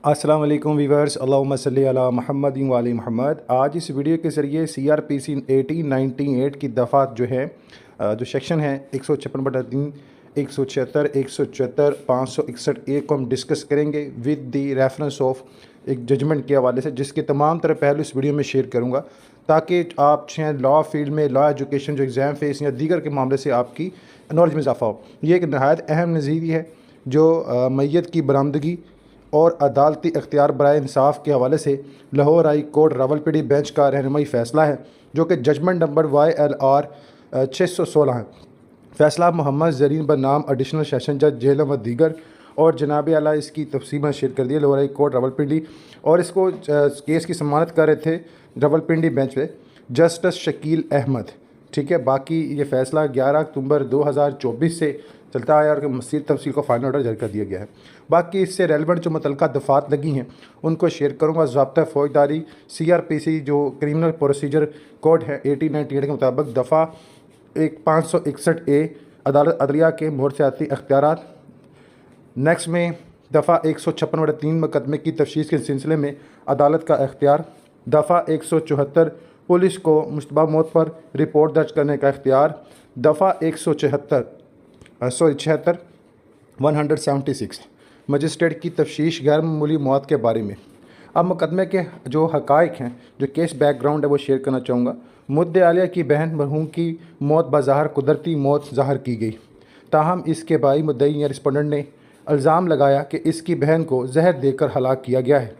السلام علیکم ویورز، اللہم صلی علی محمد و علی محمد۔ آج اس ویڈیو کے ذریعے CRPC 1898 کی دفعات جو ہے جو سیکشن ہے 156/3 176 174 561 کو ہم ڈسکس کریں گے ود دی ریفرنس آف ایک ججمنٹ کے حوالے سے، جس کے تمام طرح پہلو اس ویڈیو میں شیئر کروں گا تاکہ آپ لا فیلڈ میں لا ایجوکیشن جو ایگزام فیس یا دیگر کے معاملے سے آپ کی نالج میں اضافہ ہو۔ یہ ایک نہایت اہم نظریہ ہے جو میت کی برآمدگی اور عدالتی اختیار برائے انصاف کے حوالے سے Lahore high court Rawalpindi bench کا رہنمائی فیصلہ ہے، جو کہ ججمنٹ نمبر YLR 616 ہے۔ فیصلہ محمد زرین بنام ایڈیشنل سیشن جج جہلم و دیگر، اور جناب اعلیٰ اس کی تفصیل میں شیئر کر دی ہے لاہور ہائی کورٹ راولپنڈی، اور اس کو کیس کی ضمانت کر رہے تھے راولپنڈی بینچ پہ جسٹس شکیل احمد۔ ٹھیک ہے، باقی یہ فیصلہ 11 اکتوبر 2024 سے چلتا آیا اور مزید تفصیل کو فائنل آرڈر جاری کر دیا گیا ہے۔ باقی اس سے ریلیونٹ جو متعلقہ دفعات لگی ہیں ان کو شیئر کروں گا۔ ضابطہ فوجداری CRPC جو کرمنل پروسیجر کوڈ ہے 1898 کے مطابق دفعہ 561A عدالت عدلیہ کے مورثیاتی اختیارات۔ نیکسٹ میں دفعہ 156/3 مقدمے کی تفشیص کے سلسلے میں عدالت کا اختیار۔ دفعہ 174 پولیس کو مشتبہ موت پر رپورٹ درج کرنے کا اختیار۔ دفعہ 176 مجسٹریٹ کی تفتیش غیر معمولی موت کے بارے میں۔ اب مقدمے کے جو حقائق ہیں، جو کیس بیک گراؤنڈ ہے، وہ شیئر کرنا چاہوں گا۔ مدعی عالیہ کی بہن مرحوم کی موت بظاہر قدرتی موت ظاہر کی گئی، تاہم اس کے بھائی مدعی یا رسپونڈنٹ نے الزام لگایا کہ اس کی بہن کو زہر دے کر ہلاک کیا گیا ہے۔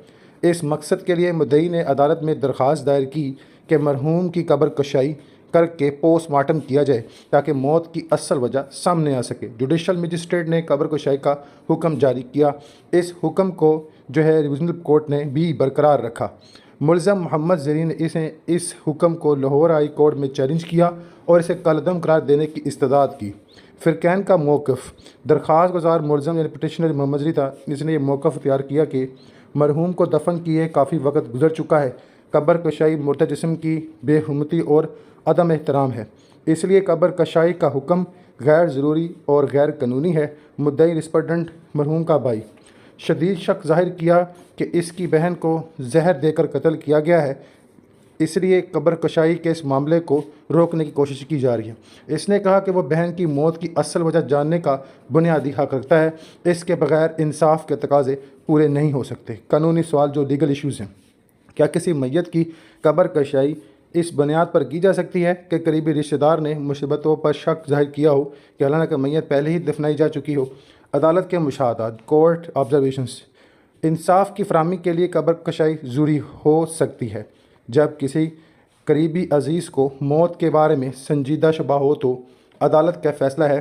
اس مقصد کے لیے مدعی نے عدالت میں درخواست دائر کی کہ مرحوم کی قبر کشائی کر کے پوسٹ مارٹم کیا جائے تاکہ موت کی اصل وجہ سامنے آ سکے۔ جوڈیشل مجسٹریٹ نے قبر کشائی کا حکم جاری کیا۔ اس حکم کو جو ہے ریویژنل کورٹ نے بھی برقرار رکھا۔ ملزم محمد زرین نے اس حکم کو لاہور ہائی کورٹ میں چیلنج کیا اور اسے کالعدم قرار دینے کی استدعا کی۔ فریقین کا موقف۔ درخواست گزار ملزم یعنی پٹیشنر محمد زرین تھا، جس نے یہ موقف اختیار کیا کہ مرحوم کو دفن کیے کافی وقت گزر چکا ہے، قبر کشائی مردہ جسم کی بے حرمتی اور عدم احترام ہے، اس لیے قبر کشائی کا حکم غیر ضروری اور غیر قانونی ہے۔ مدعی رسپونڈنٹ مرحوم کا بھائی شدید شک ظاہر کیا کہ اس کی بہن کو زہر دے کر قتل کیا گیا ہے، اس لیے قبر کشائی کے اس معاملے کو روکنے کی کوشش کی جا رہی ہے۔ اس نے کہا کہ وہ بہن کی موت کی اصل وجہ جاننے کا بنیادی حق رکھتا ہے، اس کے بغیر انصاف کے تقاضے پورے نہیں ہو سکتے۔ قانونی سوال جو لیگل ایشوز ہیں، کیا کسی میت کی قبر کشائی اس بنیاد پر کی جا سکتی ہے کہ قریبی رشتہ دار نے مصیبتوں پر شک ظاہر کیا ہو کہ حالانکہ میت پہلے ہی دفنائی جا چکی ہو؟ عدالت کے مشاہدات، کورٹ آبزرویشنز۔ انصاف کی فراہمی کے لیے قبر کشائی ضروری ہو سکتی ہے جب کسی قریبی عزیز کو موت کے بارے میں سنجیدہ شبہ ہو تو عدالت کا فیصلہ ہے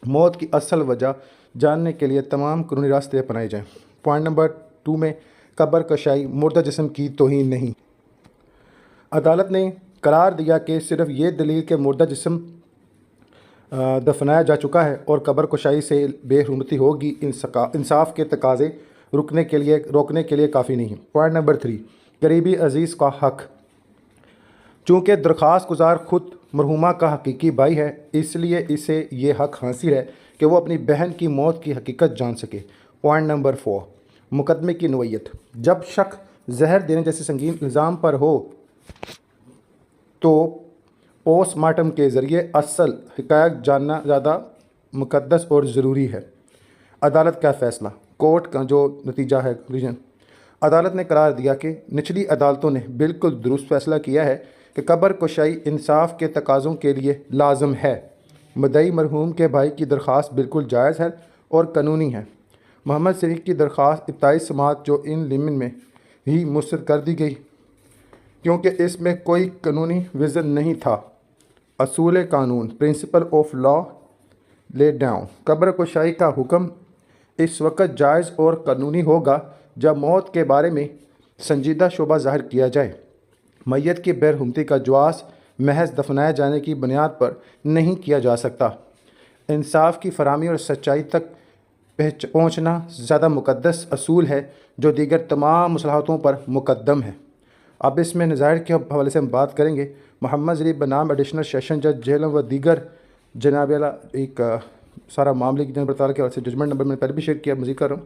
موت کی اصل وجہ جاننے کے لیے تمام قانونی راستے اپنائے جائیں۔ پوائنٹ نمبر 2 میں قبر کشائی مردہ جسم کی توہین نہیں۔ عدالت نے قرار دیا کہ صرف یہ دلیل کہ مردہ جسم دفنایا جا چکا ہے اور قبر کشائی سے بے حرمتی ہوگی انصاف کے تقاضے روکنے کے لیے کافی نہیں۔ پوائنٹ نمبر 3 قریبی عزیز کا حق۔ چونکہ درخواست گزار خود مرحومہ کا حقیقی بھائی ہے، اس لیے اسے یہ حق حاصل ہے کہ وہ اپنی بہن کی موت کی حقیقت جان سکے۔ پوائنٹ نمبر 4 مقدمے کی نوعیت۔ جب شک زہر دینے جیسے سنگین الزام پر ہو تو پوسٹ مارٹم کے ذریعے اصل حقائق جاننا زیادہ مقدس اور ضروری ہے۔ عدالت کا فیصلہ، کورٹ کا جو نتیجہ ہے ریجن۔ عدالت نے قرار دیا کہ نچلی عدالتوں نے بالکل درست فیصلہ کیا ہے کہ قبر کشائی انصاف کے تقاضوں کے لیے لازم ہے۔ مدعی مرحوم کے بھائی کی درخواست بالکل جائز ہے اور قانونی ہے۔ محمد زرین کی درخواست ابتدائی سماعت جو ان لیمن میں ہی مسترد کر دی گئی کیونکہ اس میں کوئی قانونی وژن نہیں تھا۔ اصول قانون، principle of law laid down. قبر کشائی کا حکم اس وقت جائز اور قانونی ہوگا جب موت کے بارے میں سنجیدہ شبہ ظاہر کیا جائے۔ میت کی بے حرمتی کا جواز محض دفنائے جانے کی بنیاد پر نہیں کیا جا سکتا۔ انصاف کی فراہمی اور سچائی تک پہنچنا زیادہ مقدس اصول ہے جو دیگر تمام مصالحتوں پر مقدم ہے۔ اب اس میں نظائر کے حوالے سے ہم بات کریں گے۔ محمد زرین بنام ایڈیشنل سیشن جج جہلم و دیگر، جناب اعلیٰ ایک سارا معاملے کی جنب پڑتال کے حوالے سے ججمنٹ نمبر میں نے پہلے بھی شیئر کیا، مزید کر رہا ہوں۔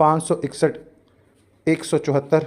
561, 174,